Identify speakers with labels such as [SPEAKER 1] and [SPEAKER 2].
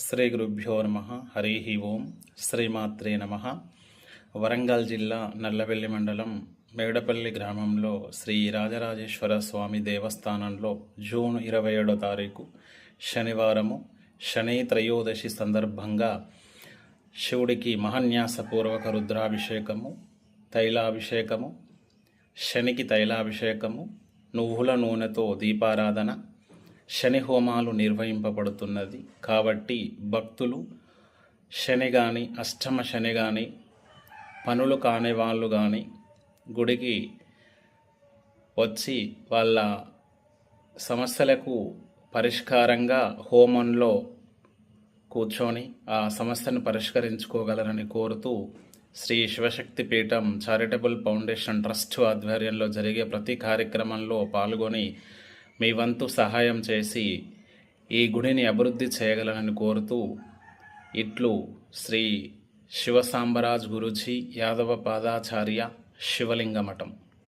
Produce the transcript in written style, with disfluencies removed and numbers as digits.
[SPEAKER 1] శ్రీ గురుభ్యో నమ. హరి ఓం. శ్రీమాత్రే నమ. వరంగల్ జిల్లా నల్లవెల్లి మండలం మేడపల్లి గ్రామంలో శ్రీ రాజరాజేశ్వర స్వామి దేవస్థానంలో జూన్ 27వ తారీఖు శనివారము శని త్రయోదశి సందర్భంగా శివుడికి మహాన్యాసపూర్వక రుద్రాభిషేకము, తైలాభిషేకము, శనికి తైలాభిషేకము, నువ్వుల నూనెతో దీపారాధన, శని హోమాలు నిర్వహింపబడుతున్నది. కాబట్టి భక్తులు శని కానీ, అష్టమ శని కానీ, పనులు కాని వాళ్ళు కానీ గుడికి వచ్చి వాళ్ళ సమస్యలకు పరిష్కారంగా హోమంలో కూర్చొని ఆ సమస్యను పరిష్కరించుకోగలరని కోరుతూ శ్రీ శివశక్తి పీఠం చారిటబుల్ ఫౌండేషన్ ట్రస్ట్ ఆధ్వర్యంలో జరిగే ప్రతి కార్యక్రమంలో పాల్గొని మీ వంతు సహాయం చేసి ఈ గుడిని అభివృద్ధి చేయగలరని కోరుతూ ఇట్లు శ్రీ శివసాంబరాజ్ గురూజీ, యాదవ పాదాచార్య, శివలింగ మఠం.